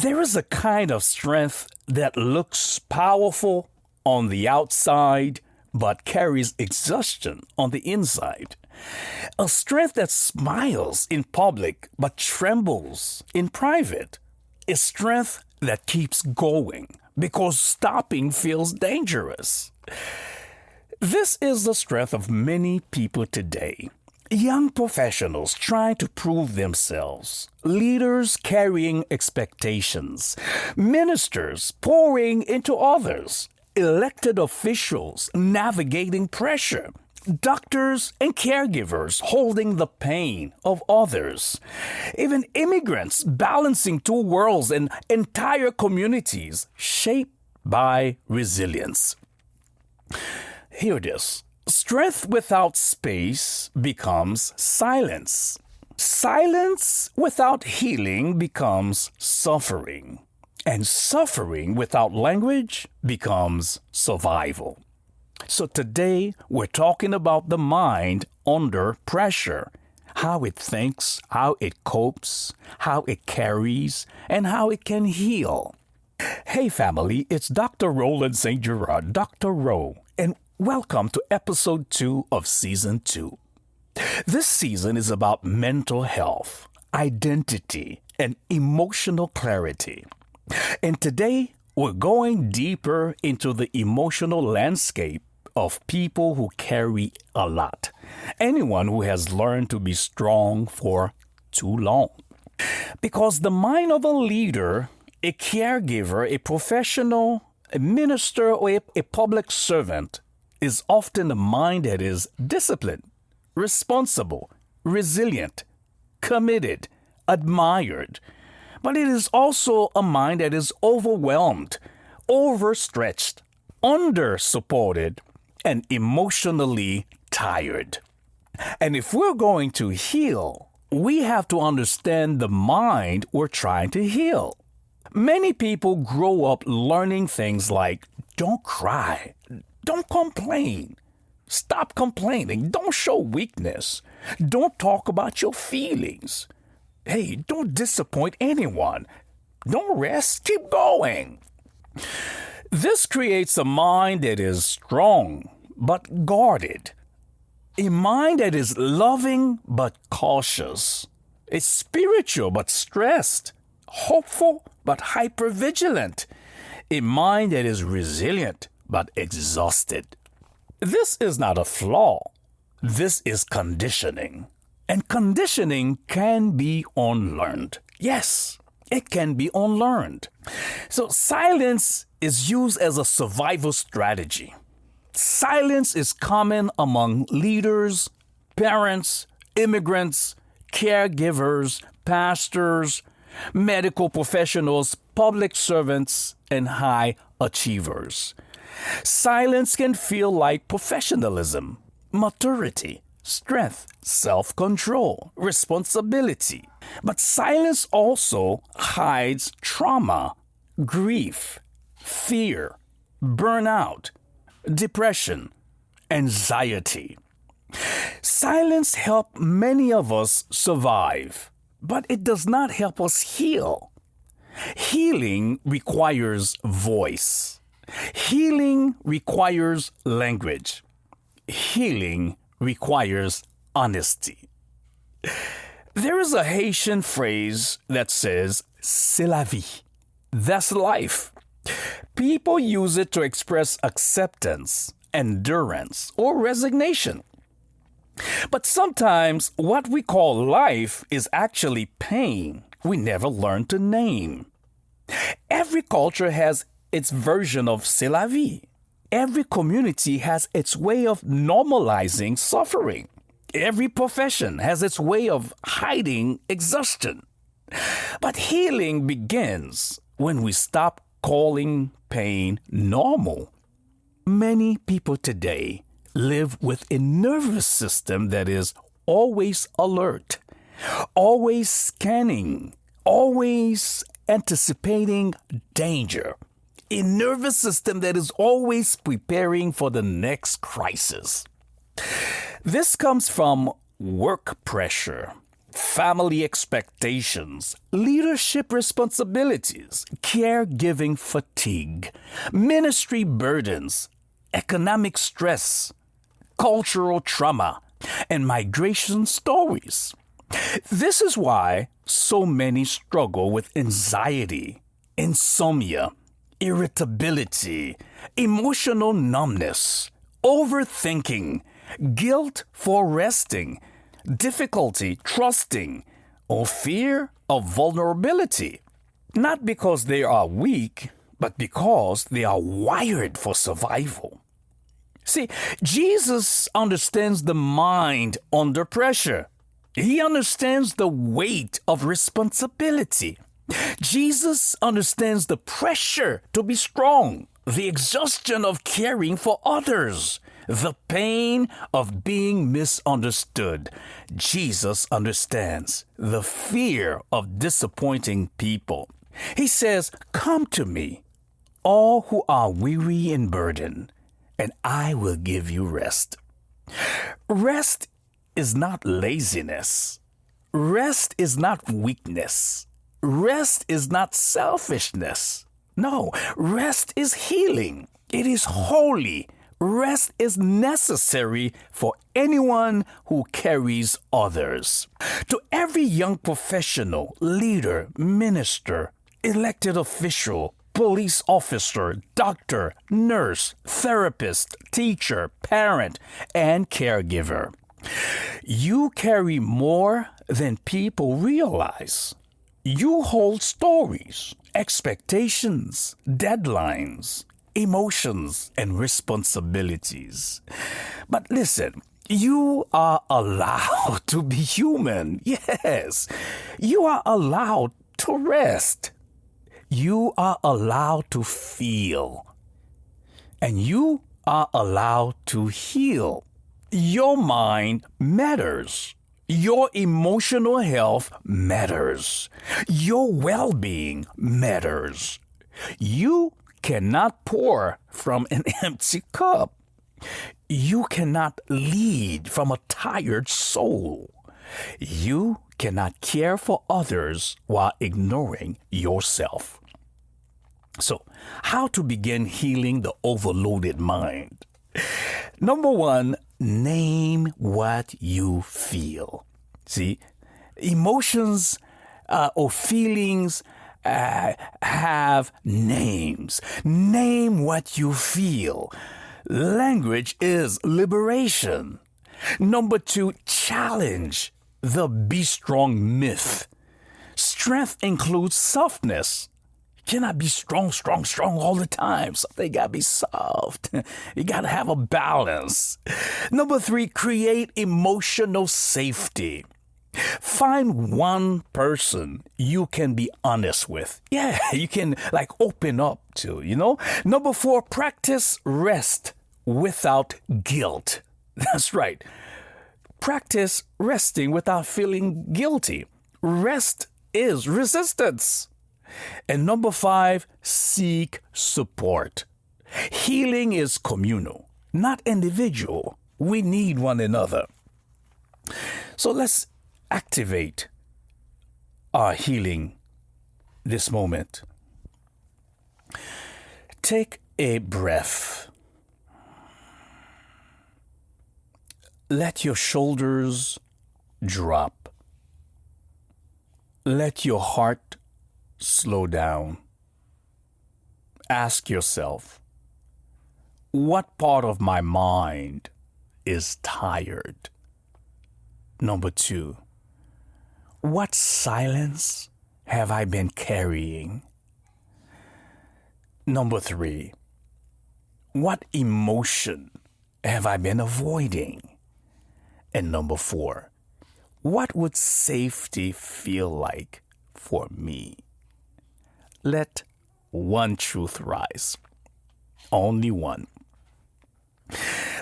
There is a kind of strength that looks powerful on the outside but carries exhaustion on the inside. A strength that smiles in public but trembles in private. A strength that keeps going because stopping feels dangerous. This is the strength of many people today. Young professionals trying to prove themselves, leaders carrying expectations, ministers pouring into others, elected officials navigating pressure, doctors and caregivers holding the pain of others, even immigrants balancing two worlds and entire communities shaped by resilience. Hear this. Strength without space becomes silence. Silence without healing becomes suffering. And suffering without language becomes survival. So today we're talking about the mind under pressure. How it thinks, how it copes, how it carries, and how it can heal. Hey family, it's Dr. Roland St. Gerard, Dr. Ro, and welcome to episode 2 of season 2. This season is about mental health, identity, and emotional clarity. And today, we're going deeper into the emotional landscape of people who carry a lot. Anyone who has learned to be strong for too long. Because the mind of a leader, a caregiver, a professional, a minister, or a public servant is often a mind that is disciplined, responsible, resilient, committed, admired. But it is also a mind that is overwhelmed, overstretched, under-supported, and emotionally tired. And if we're going to heal, we have to understand the mind we're trying to heal. Many people grow up learning things like, don't cry, don't complain, stop complaining, don't show weakness, don't talk about your feelings. Hey, don't disappoint anyone. Don't rest, keep going. This creates a mind that is strong but guarded. A mind that is loving but cautious. It's spiritual but stressed. Hopeful but hypervigilant. A mind that is resilient but exhausted. This is not a flaw. This is conditioning. And conditioning can be unlearned. Yes, it can be unlearned. So silence is used as a survival strategy. Silence is common among leaders, parents, immigrants, caregivers, pastors, medical professionals, public servants, and high achievers. Silence can feel like professionalism, maturity, strength, self-control, responsibility. But silence also hides trauma, grief, fear, burnout, depression, anxiety. Silence helps many of us survive, but it does not help us heal. Healing requires voice. Healing requires language. Healing requires honesty. There is a Haitian phrase that says, c'est la vie. That's life. People use it to express acceptance, endurance, or resignation. But sometimes what we call life is actually pain we never learned to name. Every culture has its version of c'est la vie. Every community has its way of normalizing suffering. Every profession has its way of hiding exhaustion. But healing begins when we stop calling pain normal. Many people today live with a nervous system that is always alert, always scanning, always anticipating danger. A nervous system that is always preparing for the next crisis. This comes from work pressure, family expectations, leadership responsibilities, caregiving fatigue, ministry burdens, economic stress, cultural trauma, and migration stories. This is why so many struggle with anxiety, insomnia, irritability, emotional numbness, overthinking, guilt for resting, difficulty trusting, or fear of vulnerability. Not because they are weak, but because they are wired for survival. See, Jesus understands the mind under pressure. He understands the weight of responsibility. Jesus understands the pressure to be strong, the exhaustion of caring for others, the pain of being misunderstood. Jesus understands the fear of disappointing people. He says, "Come to me, all who are weary and burdened, and I will give you rest." Rest is not laziness. Rest is not weakness. Rest is not selfishness. No, rest is healing. It is holy. Rest is necessary for anyone who carries others. To every young professional, leader, minister, elected official, police officer, doctor, nurse, therapist, teacher, parent, and caregiver, you carry more than people realize. You hold stories, expectations, deadlines, emotions, and responsibilities. But listen, you are allowed to be human. Yes, you are allowed to rest. You are allowed to feel. And you are allowed to heal. Your mind matters. Your emotional health matters. Your well-being matters. You cannot pour from an empty cup. You cannot lead from a tired soul. You cannot care for others while ignoring yourself. So, how to begin healing the overloaded mind? Number one, name what you feel. See, emotions or feelings have names. Name what you feel. Language is liberation. Number two, challenge the be strong myth. Strength includes softness. You cannot be strong all the time. Something got to be soft. You got to have a balance. Number three, create emotional safety. Find one person you can be honest with. Yeah, you can open up to, Number four, practice rest without guilt. That's right. Practice resting without feeling guilty. Rest is resistance. And number five, seek support. Healing is communal, not individual. We need one another. So let's activate our healing this moment. Take a breath. Let your shoulders drop. Let your heart slow down. Ask yourself, what part of my mind is tired? Number two, what silence have I been carrying? Number three, what emotion have I been avoiding? And number four, what would safety feel like for me? Let one truth rise. Only one.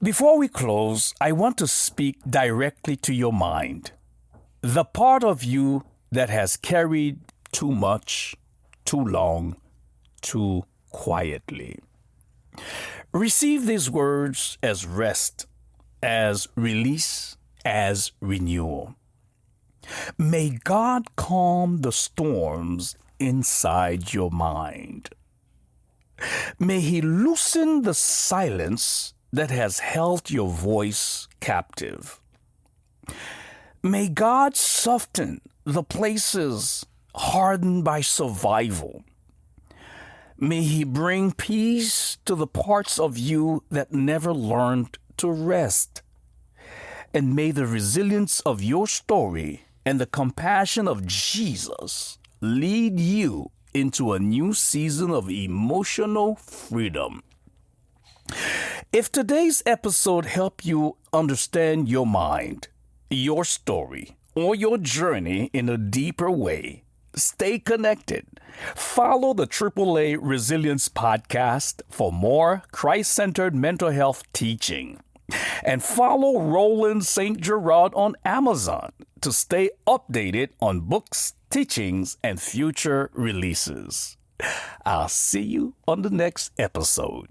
Before we close, I want to speak directly to your mind. The part of you that has carried too much, too long, too quietly. Receive these words as rest, as release, as renewal. May God calm the storms inside your mind. May He loosen the silence that has held your voice captive. May God soften the places hardened by survival. May He bring peace to the parts of you that never learned to rest. And may the resilience of your story and the compassion of Jesus lead you into a new season of emotional freedom. If today's episode helped you understand your mind, your story, or your journey in a deeper way, stay connected. Follow the AAA Resilience Podcast for more Christ-centered mental health teaching. And follow Roland St. Gerard on Amazon to stay updated on books, teachings, and future releases. I'll see you on the next episode.